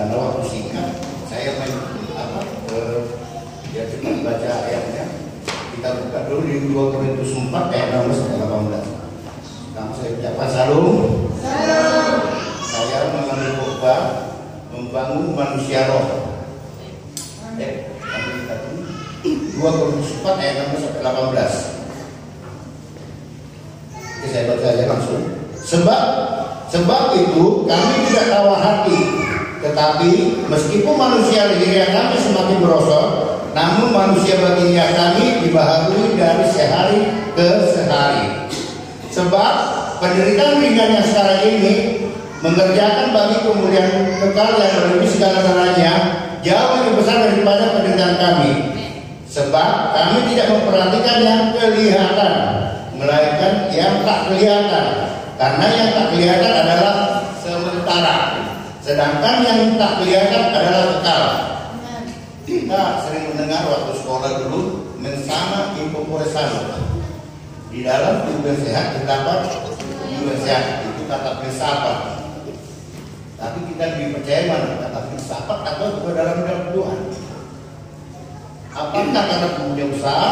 karena waktu singkat saya ya cepat baca ayatnya. Kita buka dulu di 2 Korintus 4 ayat 16 sampai 18. Nama saya ucapkan salam. Saya mengambil khotbah membangun manusia roh. Kami kita dulu 2 Korintus 4 ayat 16 sampai 18. Oke, saya baca aja langsung. Sebab itu kami tidak tawar hati, tetapi meskipun manusia lahiriah kami semakin merosot, namun manusia batiniah kami dibaharui dari sehari ke sehari. Sebab penderitaan ringan yang sekarang ini mengerjakan bagi kemuliaan kekal yang lebih segala-galanya jauh lebih besar daripada penderitaan kami. Sebab kami tidak memperhatikan yang kelihatan, melainkan yang tak kelihatan. Karena yang tak kelihatan adalah sementara, sedangkan yang tak kelihatan adalah kekal. Kita sering mendengar waktu sekolah dulu mensana incorpore sano. Di dalam tubuh sehat terdapat jiwa sehat. Itu kata filsafat. Tapi kita lebih percaya mana kata filsafat atau dalam Tuhan. Apakah karena tubuhnya besar,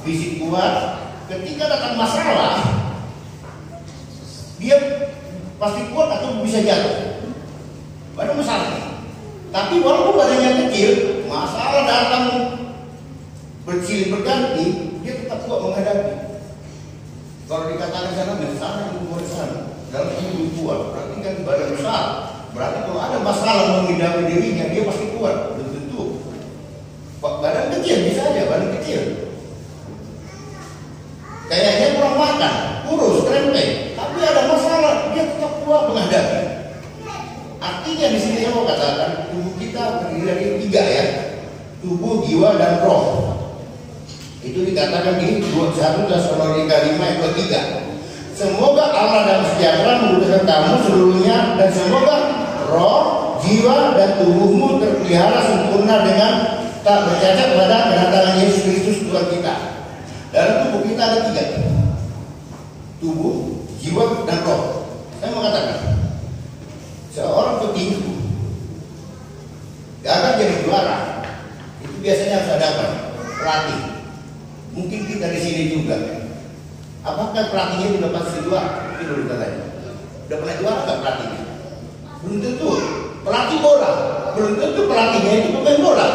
fisik kuat, ketika datang masalah dia pasti kuat atau bisa jatuh. Ada masalah. Tapi walaupun badannya kecil, masalah datang bersilih berganti, dia tetap kuat menghadapi. Kalau dikatakan sana bersama di sana, dalam hidup kuat, berarti kan badan besar. Berarti kalau ada masalah menghadapi dirinya, dia pasti kuat. Belum tentu. Badan kecil bisa aja, badan kecil. Kayaknya kurang makan, kurus, krempeng. Tapi ada masalah, dia tetap kuat menghadapi. Artinya di sini saya mau katakan tubuh kita terdiri dari 3 ya, tubuh, jiwa, dan roh. Itu dikatakan di 1 Tesalonika 5 ayat 3. Semoga Allah dan sejahtera menguduskan kamu seluruhnya, dan semoga roh, jiwa, dan tubuhmu terpelihara sempurna dengan tak bercacat pada kedatangan Yesus Kristus Tuhan kita. Dalam tubuh kita ada 3, tubuh, jiwa, dan roh. Saya mau katakan, seorang petinju gagal jadi juara, itu biasanya harus ada pelatih. Mungkin kita di sini juga. Apakah pelatihnya sudah pasti juara? Itu dulu katanya. Udah pernah juara nggak pelatihnya? Belum tentu. Pelatih bola, belum tentu pelatihnya itu pemain bola.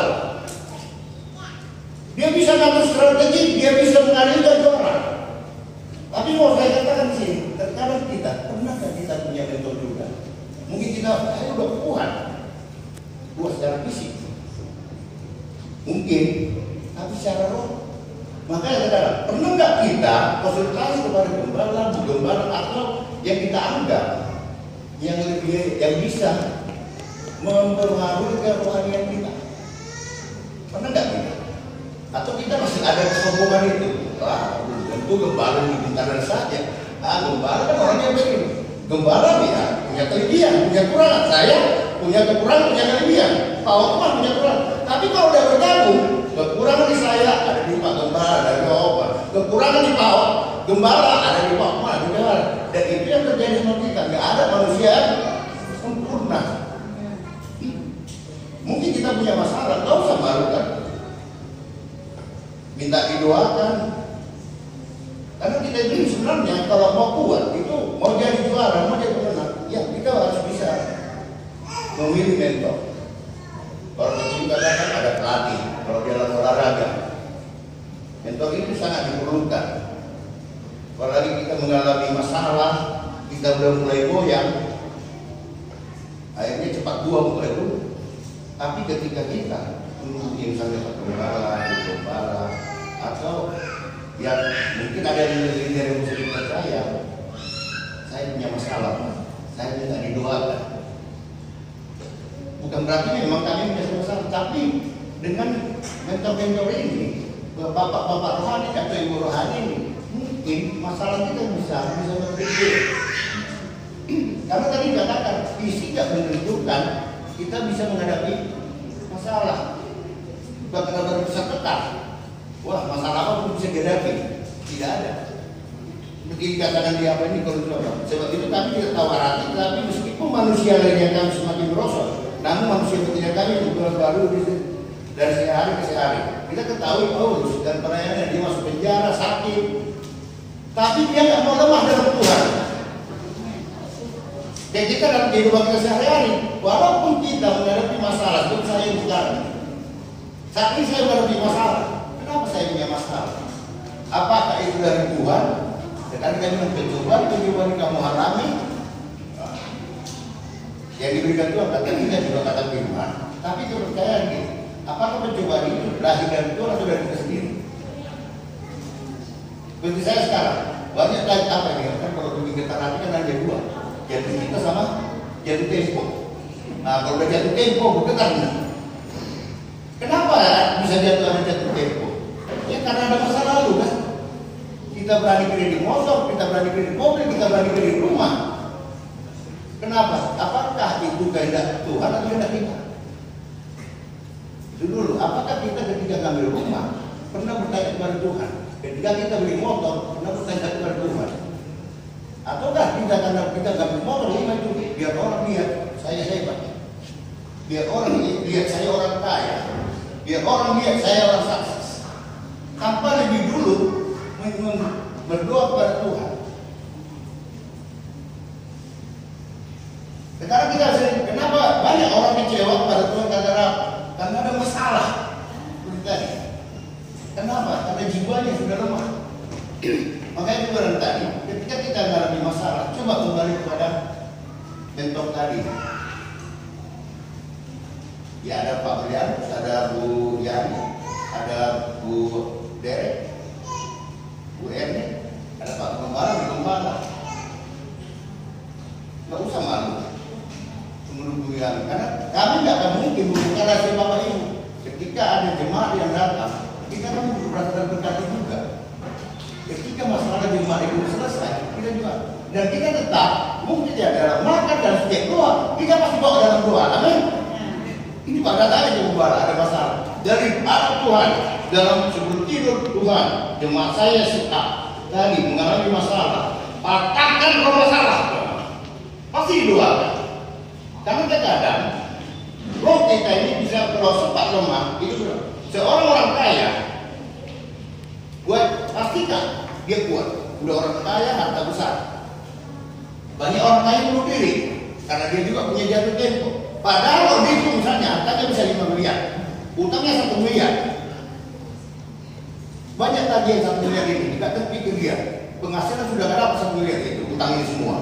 Dia bisa ngatur strategi, dia bisa mengalirkan juara. Tapi mau saya katakan sih, terkadang kita pernahkah kita punya mentor juga? Mungkin kita udah kuat secara fisik, mungkin, tapi secara roh. Makanya saudara, pernah nggak kita konsultasi kepada gembala atau yang kita anggap yang bisa mempengaruhi kerohanian kita? Pernah nggak kita? Atau kita masih ada kesombongan itu? Wah, tentu gembala ini pintaran saja. Gembala kan orangnya begini. Gembala ya punya kelebihan, punya kekurangan. Saya punya kekurangan, punya kelebihan. Pak Otman punya kekurangan. Tapi kalau udah bergabung, kekurangan di saya ada di Pak Gembala, ada di Pak Otman. Kekurangan di Pak Gembala ada di Pak Otman, dan itu yang terjadi sama kita. Nggak ada manusia sempurna. Mungkin kita punya masalah, nggak usah malu kan? Minta didoakan. Karena kita ini sebenarnya kalau mau kuat itu mau jadi juara, mau jadi pemenang, ya kita harus bisa memilih mentor. Kalau kita katakan ada pelatih, kalau dalam olahraga, mentor itu sangat diperlukan. Apalagi kita mengalami masalah, kita udah mulai goyang, akhirnya cepat mulai dulu. Tapi ketika kita mungkin sampai ke gembala, atau yang mungkin ada yang dari muslim saya punya masalah, saya minta didoakan. Bukan berarti memang kami punya masalah, tapi dengan mentor-mentor ini, bapak-bapak rohani atau ibu rohani ini, mungkin masalah kita bisa berbeda. Karena tadi dikatakan fisik tidak menentukan kita bisa menghadapi masalah. Bukan karena bisa tekan. Wah, masalah apa pun bisa dihadapi? Tidak ada. Seperti dikatakan di apa ini kalau sebab itu kami tidak tawar hati, tapi meskipun manusia lainnya kami semakin merosot, namun manusia betina kami berbuat baru dari sehari ke sehari. Kita ketahui Paulus dan pelayannya dia masuk penjara, sakit, tapi dia nggak mau lemah dalam Tuhan. Dan kita dalam kehidupan kita sehari-hari, walaupun kita menghadapi masalah, seperti saya sekarang, saat ini saya menghadapi masalah. Kenapa saya punya masalah? Apakah itu dari Tuhan? Sekarang kita bilang pencobaan kamu alami. Yang diberikan Tuhan kata kita juga kata firman. Tapi kepercayaan kita, apakah pencobaan itu lahir dari Tuhan atau dari kita sendiri? Seperti saya sekarang, banyak lagi apa ini? Kan kalau bikin keterangan kan ada dua, jatuh kita sama jatuh tempo. Nah kalau udah jatuh tempo, bergetar nih. Kenapa bisa jatuh tempo? Ya karena ada masa lalu kan. Kita berani kredit motor, kita berani kredit mobil, kita berani kredit rumah. Kenapa? Apakah itu kehendak Tuhan atau kehendak kita? Itu dulu, apakah kita ketika ngambil rumah pernah bertanya kepada Tuhan? Ketika kita beli motor pernah bertanya kepada Tuhan? Ataukah kita karena kita ngambil motor rumah itu biar orang lihat saya hebat, biar orang lihat saya orang kaya, biar orang lihat saya orang sukses, tanpa lebih dulu berdoa kepada Tuhan. Sekarang kita sering, kenapa banyak orang kecewa kepada Tuhan karena apa? Karena ada masalah. Tadi. Kenapa? Karena jiwanya sudah lemah. Makanya itu barang tadi, ketika kita mengalami masalah, coba kembali kepada mentor tadi. Ya ada Pak Brian, ada Bu Yani, ada Bu Derek, Bu Erni, ada Pak Gembala. Nggak usah malu. Karena kami nggak akan mungkin membuka rahasia Bapak Ibu. Ketika ada jemaat yang datang, kita kan merasa berkati juga. Ketika masalah jemaat itu selesai, kita juga dan kita tetap mungkin ya dalam makan dan setiap doa, kita pasti bawa dalam doa. Amin. Ini pada tadi itu ada masalah dari arah Tuhan dalam sebelum tidur Tuhan, jemaat saya suka tadi mengalami masalah, patahkan roh masalah, pasti doakan. Karena terkadang roh kita ini bisa kalau sempat lemah, itu seorang orang kaya, buat pastikan dia kuat. Udah orang kaya, harta besar. Banyak orang kaya bunuh diri karena dia juga punya jatuh tempo. Padahal kalau dia itu misalnya hartanya bisa 5 miliar, utangnya 1 miliar. Banyak tagihan 1 miliar ini, tidak terpikir dia penghasilan sudah gak dapat 1 miliar itu, utangnya semua.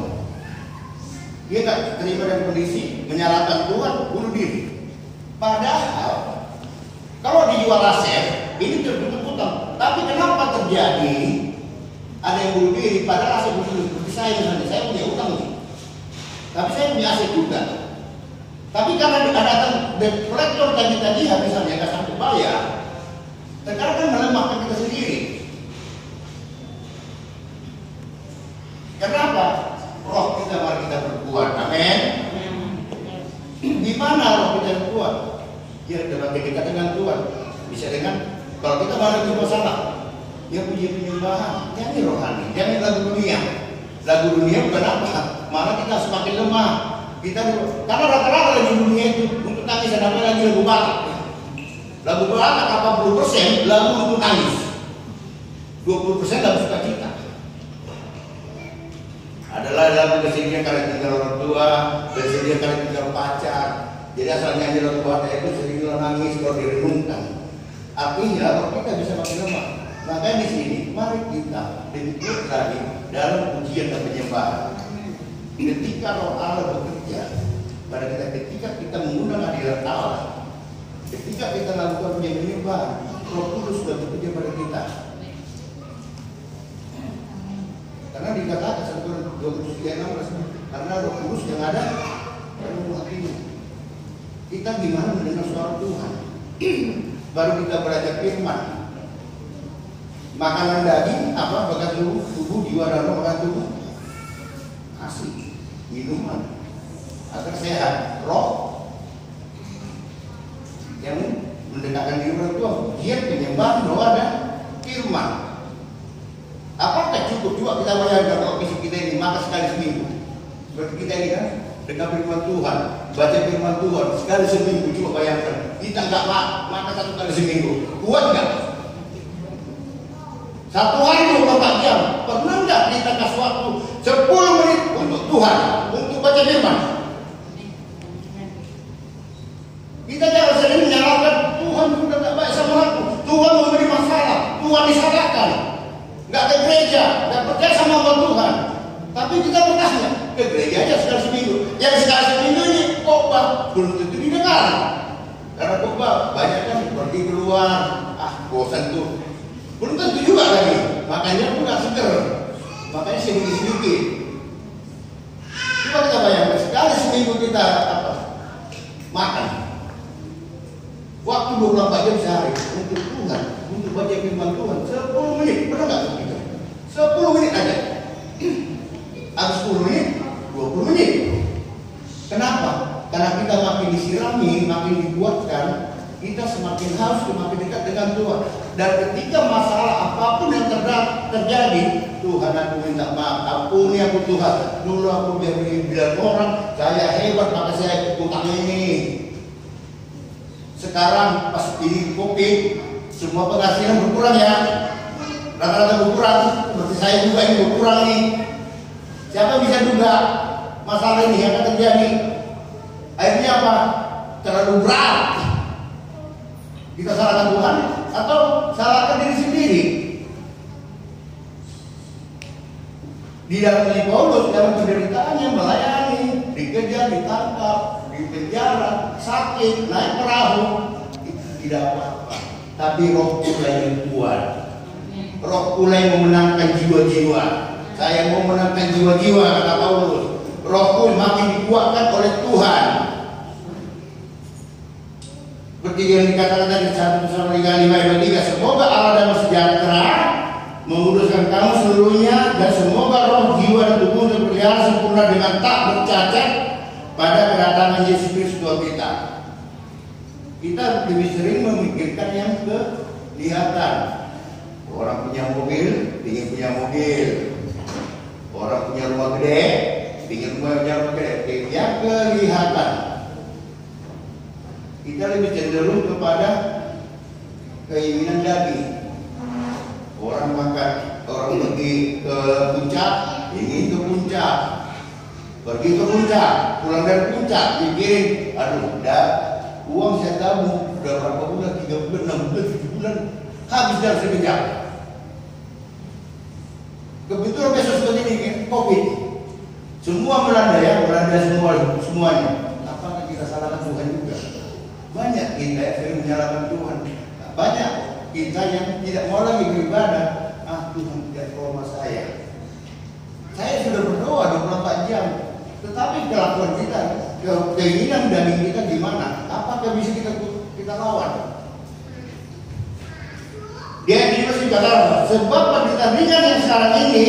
Dia tak terima dengan kondisi menyalahkan Tuhan, bunuh diri. Padahal kalau dijual aset ini tertutup utang. Tapi kenapa terjadi ada yang bunuh diri? Padahal aset bunuh diri seperti saya misalnya, saya punya utang nih, tapi saya punya aset juga. Tapi karena ada debt collector tadi misalnya nggak sanggup bayar, sekarang kan melemahkan kita sendiri. Kenapa? Roh kita mari kita berkuat, amin. Di mana roh kita berkuat? Ya dalam dekat dengan Tuhan. Bisa dengan kalau kita menghadapi masalah, ya puji penyembahan, nyanyi rohani, jangan lagu dunia. Lagu dunia bukan apa? Malah kita semakin lemah. Kita karena rata-rata lagu dunia itu untuk tangis dan apa lagi lagu batak. Lagu batak 80% lagu untuk tangis, 20% lagu sukacita. Adalah dalam kesedihan kalian tinggal orang tua, kesedihan kalian tinggal pacar. Jadi asalnya nyanyi lagu batak itu sedih nangis kalau direnungkan. Artinya kalau kita bisa makin lemah. Makanya di sini mari kita lebih kuat lagi dalam ujian dan penyembahan. Ketika roh Allah bekerja pada kita, ketika kita mengundang hadirat Allah, ketika kita lakukan penyembahan, Roh Kudus sudah bekerja pada kita. Karena dikatakan 1 karena Roh Kudus yang ada dalam hatimu. Kita gimana mendengar suara Tuhan? Baru kita belajar firman. Makanan daging apa? Bagian tubuh, jiwa dan roh bagian tubuh. Asik, minuman agar sehat. Roh yang mendekatkan diri kepada Tuhan, dia penyembahan, doa dan firman. Apakah cukup juga kita bayangkan kalau fisik kita ini makan sekali seminggu? Seperti kita ini kan, dengan firman Tuhan, baca firman Tuhan sekali seminggu. Coba bayangkan, kita nggak makan 1 kali seminggu, kuat nggak? 1 hari 24 jam, pernah nggak kita kasih waktu 10 menit untuk Tuhan, untuk baca firman? Kita jangan sering menyalahkan Tuhan sudah nggak baik sama aku, Tuhan memberi masalah, Tuhan disalahkan, nggak ke gereja, nggak percaya sama Tuhan. Tapi kita pernah nggak ke gereja aja sekali seminggu? Yang sekali seminggu ini khotbah belum tentu didengar, karena khotbah banyak kan pergi keluar, bosan tuh. Belum tentu juga lagi, makanya nggak seger, makanya sedikit-sedikit. Coba kita bayangkan, sekali seminggu kita makan, waktu 24 jam sehari untuk Tuhan, untuk baca firman Tuhan, 10 menit, pernah nggak kita? 10 menit aja, habis 10 menit, 20 menit. Kenapa? Karena kita makin disirami, makin dikuatkan, kita semakin harus semakin dekat dengan Tuhan. Dan ketika masalah apapun yang terjadi, Tuhan aku minta maaf, ampuni aku Tuhan. Dulu aku bilang orang saya hebat, maka saya utang ini. Sekarang pas ini Covid, semua penghasilan berkurang ya, rata-rata berkurang. Seperti saya juga ini berkurang nih. Siapa bisa duga masalah ini yang akan terjadi? Akhirnya apa? Terlalu berat. Kita salahkan Tuhan atau salahkan diri sendiri? Di dalam diri Paulus, dalam penderitaannya melayani, dikejar, ditangkap, dipenjara, sakit, naik perahu, itu tidak apa-apa. Tapi Roh mulai yang kuat, Roh mulai memenangkan jiwa-jiwa. Saya mau menangkan jiwa-jiwa, kata Paulus. Rohku makin dikuatkan oleh Tuhan. Seperti yang dikatakan dari 1 Tesalonika 5:3, semoga Allah Damai sejahtera menguduskan kamu seluruhnya, dan semoga roh, jiwa, dan tubuh terpelihara sempurna dengan tak bercacat pada kedatangan Yesus Kristus Tuhan kita. Kita lebih sering memikirkan yang kelihatan. Orang punya mobil, ingin punya mobil. Orang punya rumah gede, ingin rumah gede. Yang kelihatan. Kita lebih cenderung kepada keinginan daging. Orang pergi ke puncak, ingin ke puncak. Pergi ke puncak, pulang dari puncak, pikirin, aduh, uang saya tabung udah berapa bulan, 3 bulan, 6 bulan, 7 bulan, habis dalam sekejap. Kebetulan besok seperti ini, Covid, semua melanda ya, melanda semuanya. Apakah kita salahkan Tuhan juga? Banyak kita yang sering menyalahkan Tuhan. Banyak kita yang tidak mau lagi beribadah. Tuhan tidak tolong saya. Saya sudah berdoa 24 jam, tetapi kelakuan kita, keinginan daging kita gimana? Apakah bisa kita lawan? Dia di masih kata, sebab penderitaan ringan yang sekarang ini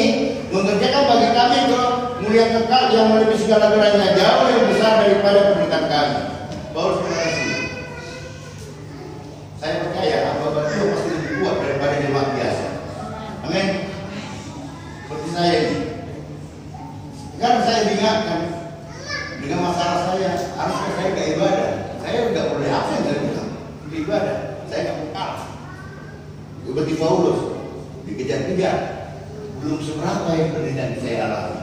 mengerjakan bagi kami kemuliaan kekal yang melebihi segala-galanya, jauh lebih besar daripada penderitaan kami. Paulus berkata, saya percaya hamba Tuhan pasti lebih kuat daripada jemaat biasa. Amin. Seperti saya ini. Sekarang saya diingatkan dengan masalah saya, harusnya saya gak ibadah. Saya udah boleh apa yang saya bilang? Ibadah. Saya gak mau kalah. Seperti Paulus, dikejar-kejar. Belum seberapa yang penderitaan saya alami.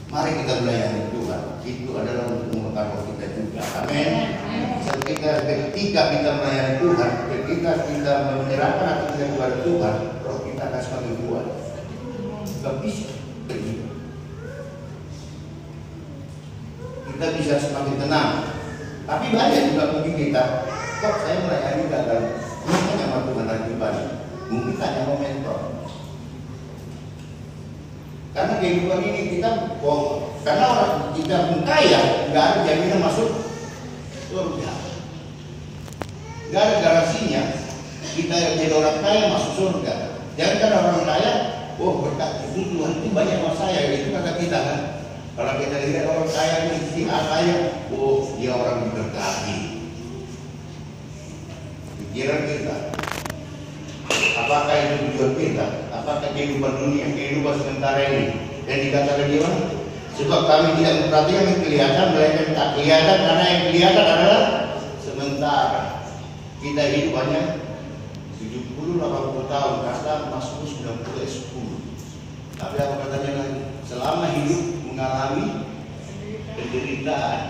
Mari kita melayani Tuhan. Itu adalah untuk mengubahkan roh kita juga. Amin. Ketika kita melayani Tuhan, ketika kita menyerahkan hati kita kepada Tuhan, roh kita akan semakin kuat. Kita bisa pergi. Kita bisa semakin tenang. Tapi banyak juga mungkin kita, kok saya melayani gagal. Mungkin sama Tuhan dan pribadi. Mungkin hanya mentor. Karena kehidupan ini kita karena orang kita pun kaya, nggak ada jaminan masuk surga. Nggak ada garansinya kita yang jadi orang kaya masuk surga. Jangan karena orang kaya, berkat itu Tuhan itu banyak sama saya, itu kata kita kan. Kalau kita lihat orang kaya ini si kaya, dia orang diberkati. Pikiran kita, apakah itu tujuan kita? Apakah kehidupan dunia, kehidupan sementara ini yang dikatakan dia Sebab kami tidak memperhatikan yang kelihatan, melainkan tak kelihatan, karena yang kelihatan adalah sementara. Kita hidup hanya 70-80 tahun, kadang masuk 90-10. Tapi apa katanya lagi? Selama hidup mengalami penderitaan.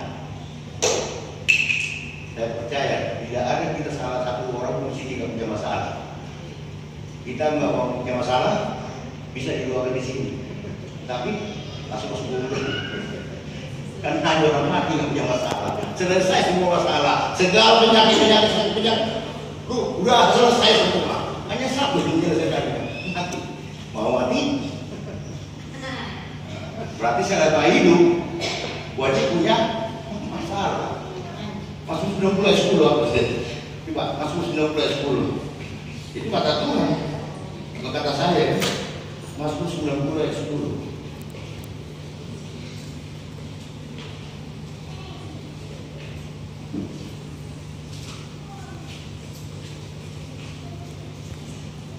Saya percaya tidak ada kita salah satu orang di sini nggak punya masalah. Kita nggak mau punya masalah, bisa diluarkan di sini. Tapi masuk umur. Kan ada orang mati nggak punya masalah. Selesai semua masalah. Segala penyakit. Udah selesai semua. Hanya satu yang menyelesaikan. Mati. Mau mati? Berarti selama hidup wajib punya masalah. Masuk 90-10 apa sih? Coba masuk 90-10. Itu kata Tuhan. Bukan kata saya. Masuk 90-10.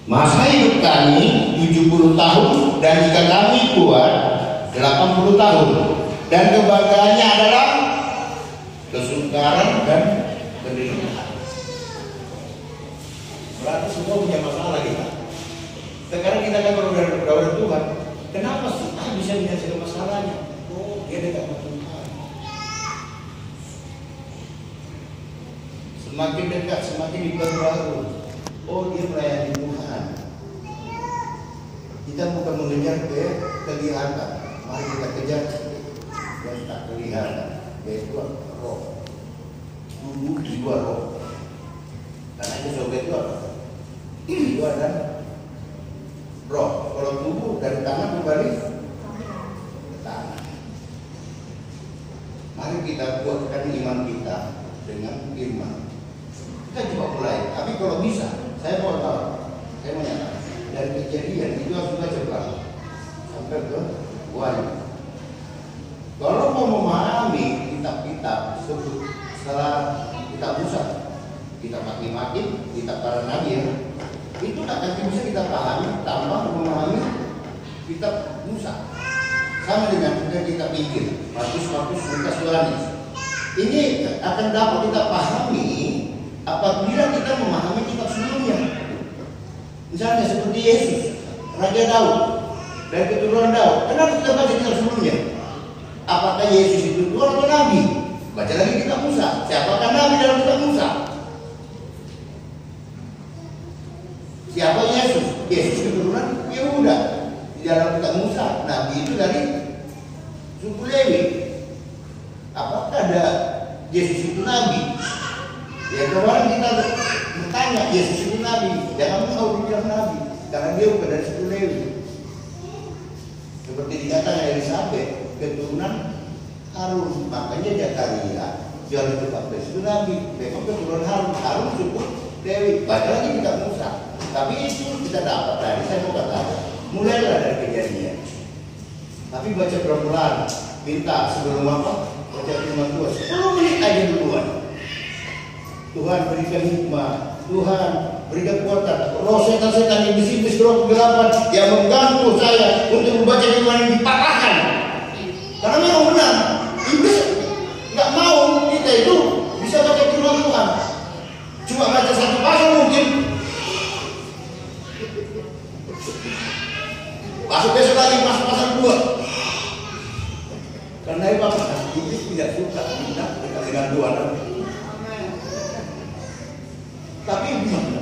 Masa hidup kami 70 tahun dan jika kami kuat 80 tahun. Dan kebanggaannya adalah kesukaran dan penderitaan. Berarti semua punya masalah kita. Sekarang kita kan berdoa Tuhan. Kenapa sih bisa menyelesaikan masalahnya? Oh, dia dekat dengan Tuhan. Semakin dekat, semakin diperbarui. Oh, dia melayani Tuhan. Kita bukan mengejar kelihatan. Mari kita kejar yang tak kelihatan, yaitu roh. Tubuh, jiwa, roh. Karena itu sobat itu apa? Jiwa dan roh. Kalau tubuh dari tangan kembali ke tangan. Mari kita kuatkan iman kita dengan firman. Kita coba mulai. Tapi kalau bisa, saya mau tahu, saya mau nyatakan dari Kejadian itu harus kita coba sampai ke Wahyu. Kalau mau memahami kitab-kitab setelah kitab Musa, kitab Hakim, kitab para nabi, itu akan bisa kita pahami tanpa memahami kitab Musa. Sama dengan kitab Injil, Matius, Lukas, Yohanes. Ini akan dapat kita pahami apabila kita memahami kitab sebelumnya. Misalnya seperti Yesus, Raja Daud, dari keturunan Daud. Kenapa kita baca kitab sebelumnya? Apakah Yesus itu Tuhan atau Nabi? Baca lagi kitab Musa. Siapakah Nabi dalam kitab Musa? Siapa Yesus? Yesus keturunan Yehuda. Di dalam kitab Musa, Nabi itu dari suku Lewi. Apakah ada Yesus itu Nabi? Ya kemarin kita bertanya, Yesus itu Nabi. Jangan mau dibilang Nabi, karena dia bukan dari suku Lewi. Seperti dikatakan Elisabeth, keturunan Harun. Makanya Zakaria jual itu baptis itu Nabi. Memang keturunan Harun suku Lewi. Baca lagi kitab Musa. Tapi itu kita dapat tadi. Saya mau katakan, mulailah dari Kejadian. Tapi baca pelan-pelan. Minta sebelum apa? Baca firman Tuhan 10 menit aja duluan. Tuhan berikan hikmah, Tuhan berikan kekuatan. Roh setan-setan yang bisik-bisik roh kegelapan yang mengganggu saya untuk membaca firman ini dipatahkan. Karena memang benar, iblis nggak mau kita itu bisa baca firman Tuhan. Cuma baca satu pasal mungkin. Masuk besok lagi masuk pasal 2. Karena itu apa? Iblis tidak suka kita dengan Tuhan. Tapi gimana?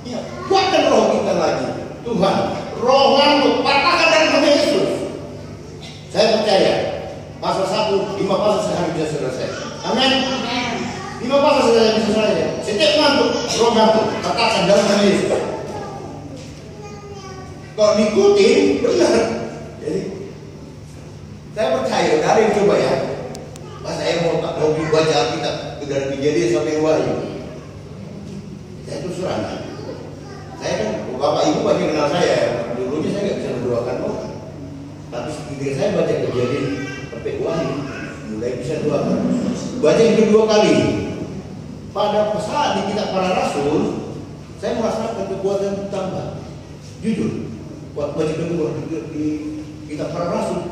Ya, kuatkan roh kita lagi. Tuhan, roh ngantuk, patahkan dari nama Yesus. Saya percaya, pasal 1, 5 pasal sehari bisa selesai. Amin. 5 pasal sudah bisa selesai. Setiap ngantuk, roh ngantuk, patahkan dalam nama Yesus. Kalau diikutin, benar. Jadi, saya percaya, ada yang coba ya. Mas saya mau baca Alkitab dari Kejadian sampai Wahyu. Saya terus terang. Saya kan bapak ibu banyak kenal saya. Dulunya saya nggak bisa mendoakan orang. Tapi ketika saya baca Kejadian sampai Wahyu, mulai bisa doakan. Baca yang kedua kali. Pada saat di kitab para rasul, saya merasakan kekuatan bertambah. Jujur, baca kedua di kitab para rasul,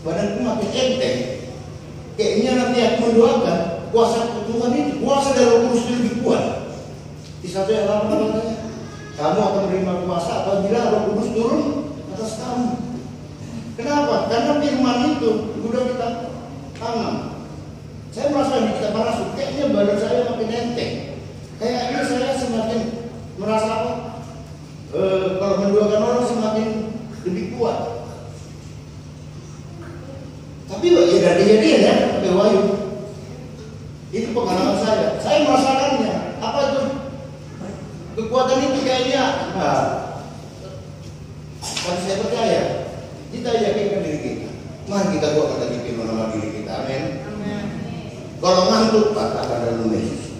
badanku makin enteng. Kayaknya nanti aku mendoakan kuasa Tuhan itu, kuasa dari Roh Kudus itu lebih kuat. Di 1 ayat 8 katanya, kamu akan menerima kuasa apabila Roh Kudus turun atas kamu. Kenapa? Karena firman itu sudah kita tanam. Saya merasa di kita merasuk, kayaknya badan saya makin enteng. Kayaknya saya semakin merasa apa? Kalau mendoakan orang semakin lebih kuat. Tapi ya dari jadian ya, Pak Wahyu. Itu pengalaman saya. Saya merasakannya. Apa itu? Kekuatan itu kayaknya. Nah, kalau saya percaya, kita yakinkan diri kita. Mari kita buat kata firman nama diri kita. Amin. Kalau ngantuk, katakan dalam Yesus.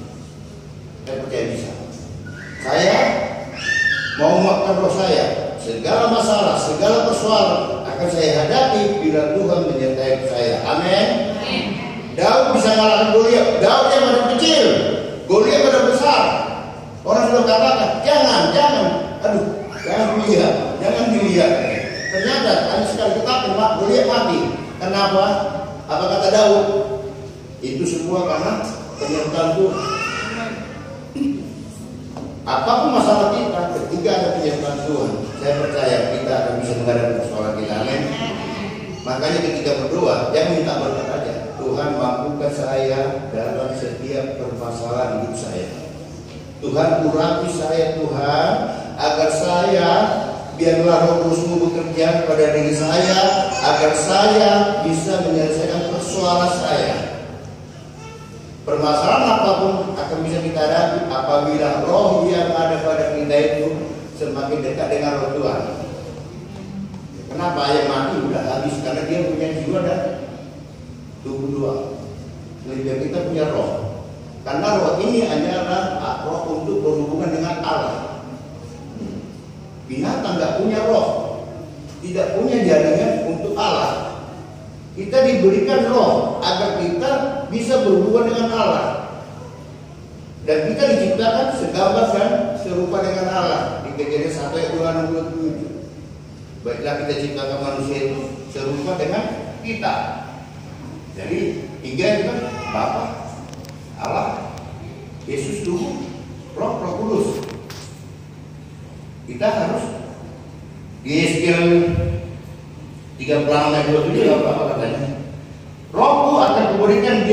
Saya percaya bisa. Saya mau menguatkan roh saya. Segala masalah, segala persoalan akan saya hadapi bila Tuhan menyertai saya. Amin. Daud bisa mengalahkan Goliat. Daud yang ada kecil, Goliat ada besar. Orang sudah katakan, jangan, jangan dilihat. Ternyata hanya sekali ketakan, Goliat mati. Kenapa? Apa kata Daud? Itu semua karena penyertaan Tuhan. Apapun masalah kita, ketika ada penyertaan Tuhan, saya percaya kita akan bisa menghadapi persoalan kita. Amin. Makanya ketika berdoa, jangan minta berkat aja. Tuhan mampukan saya dalam setiap permasalahan hidup saya. Tuhan urapi saya Tuhan, agar saya biarlah Roh Kudus-Mu bekerja pada diri saya, agar saya bisa menyelesaikan persoalan saya. Permasalahan apapun akan bisa kita hadapi apabila roh yang ada pada kita itu semakin dekat dengan roh Tuhan. Kenapa yang mati udah habis? Karena dia punya jiwa dan tubuh dua. Lebih baik kita punya roh. Karena roh ini adalah roh untuk berhubungan dengan Allah. Binatang nggak punya roh, tidak punya jaringan untuk Allah. Kita diberikan roh agar kita bisa berhubungan dengan Allah. Dan kita diciptakan segambar dan serupa dengan Allah. Di Kejadian 1 ayat 27. Baiklah kita ciptakan manusia itu serupa dengan kita. Jadi 3 itu kan Bapa, Allah, Yesus Tuhan, Roh Kudus. Kita harus di Yeskiel 36 ayat 27 apa katanya? Rohku akan kuberikan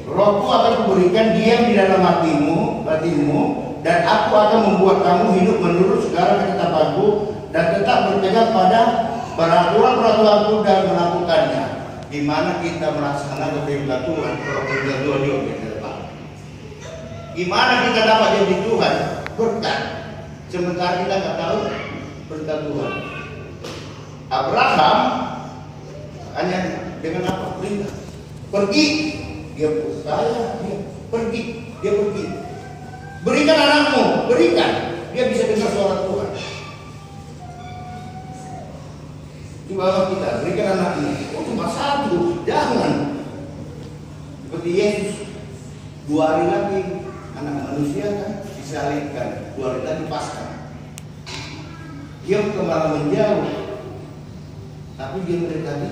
Rohku akan kuberikan diam di dalam batinmu, dan aku akan membuat kamu hidup menurut segala ketetapanku dan tetap berpegang pada peraturan-peraturanku dan melakukannya. Di mana kita melaksanakan perintah Tuhan, perintah Tuhan di depan. Gimana kita dapat jadi Tuhan? Berkat. Sementara kita nggak tahu perintah Tuhan. Abraham hanya dengan apa? Perintah. Pergi, dia pergi. Berikan anakmu, berikan. Dia bisa dengar suara Tuhan. Coba kita berikan anakmu. Oh, cuma satu, jangan. Seperti Yesus 2 hari lagi anak manusia kan disalibkan, 2 hari lagi Paskah. Dia kemarin menjauh. Tapi dia tadi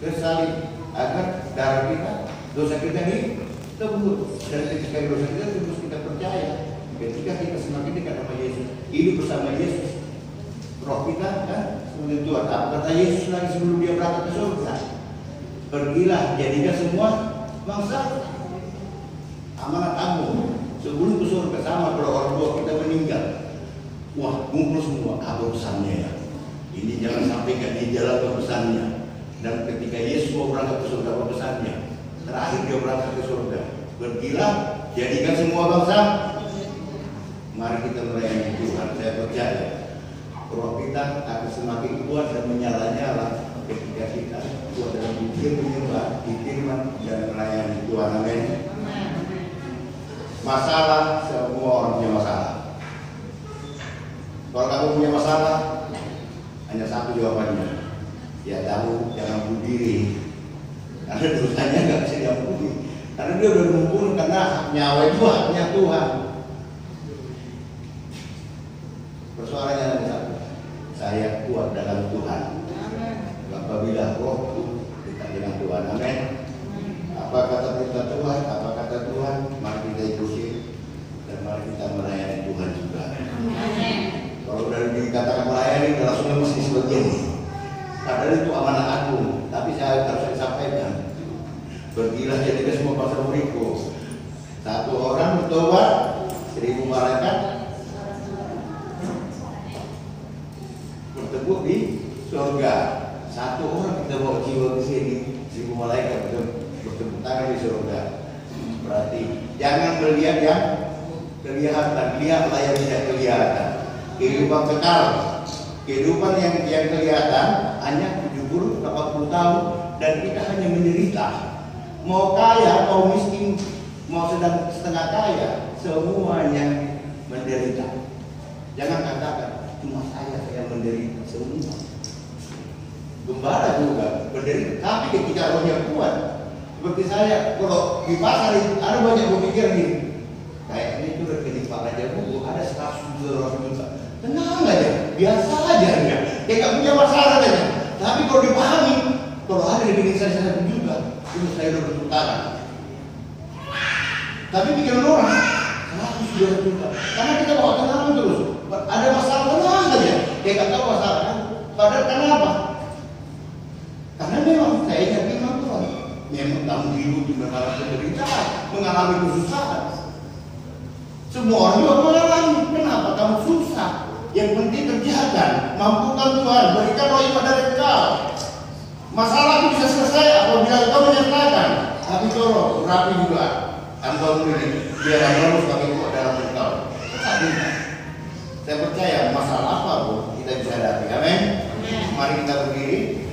tersalib agar darah kita, dosa kita ditebus. Dan ketika dosa kita terus kita percaya, ketika kita semakin dekat sama Yesus, hidup bersama Yesus, roh kita kan seperti Tuhan. Apa kata Yesus lagi sebelum dia berangkat ke surga? Pergilah, jadikan semua bangsa amanat kamu sebelum ke surga. Sama kalau orang tua kita meninggal, wah kumpul semua apa pesannya ya. Ini jangan sampai gak dijalankan pesannya. Dan ketika Yesus mau berangkat ke surga, apa pesannya? Terakhir dia berangkat ke surga. Pergilah, jadikan semua bangsa. Mari kita melayani Tuhan. Saya percaya roh kita akan semakin kuat dan menyala-nyala ketika kita kuat dalam bukti menyembah, firman dan melayani Tuhan. Amin. Masalah, semua orang punya masalah. Kalau kamu punya masalah, hanya satu jawabannya, ya tahu jangan bunuh diri, karena dosanya nggak bisa diampuni, karena dia udah membunuh, karena nyawa itu haknya Tuhan. Persoalannya hanya satu, saya kuat dalam Tuhan. Apabila roh dekat dengan Tuhan. Amin. Apa kata perintah Tuhan, apa kata Tuhan, mari kita ikuti dan mari kita melayani Tuhan juga. Amin. Kalau dari dikatakan melayani, langsung mesti sebagian. Padahal itu amanah agung, tapi saya harus sampaikan. Pergilah jadikan semua bangsa muridku. Satu orang bertobat, 1000 malaikat bertemu di surga. Satu orang kita bawa jiwa ke sini, 1000 malaikat bertepuk tangan di surga. Berarti jangan melihat yang kelihatan, lihatlah yang tidak kelihatan. Kehidupan kekal, kehidupan yang kelihatan hanya 70, 80 tahun dan kita hanya menderita. Mau kaya, mau miskin, mau sedang setengah kaya, semuanya menderita. Jangan katakan cuma saya menderita, semua. Gembala juga menderita, tapi ketika rohnya kuat, seperti saya, kalau di pasar itu ada banyak berpikir nih, kayak ini tuh ketimpa aja bu, ada 100 juta. Tenang aja, biasa aja ya. Dia nggak punya masalah aja. Tapi kalau dipahami, kalau ada di diri saya juga, itu saya udah bertentang. Tapi pikiran orang 100 juta. Karena kita bawa tenang terus. Ada masalah tenang aja. Dia nggak tahu masalah kan. Padahal kenapa? Karena memang saya yakin Tuhan. Memang kamu hidup di mengalami penderitaan, mengalami kesusahan. Semua orang juga mengalami. Kenapa kamu susah? Yang penting kerjakan, mampukan Tuhan, berikan roh iman dari engkau. Masalah itu bisa selesai apabila engkau menyertakan. Tapi tolong rapi juga engkau ini, biar engkau sebagai kuat dalam engkau. Saya percaya masalah apa pun kita bisa hadapi. Amin. Mari kita berdiri.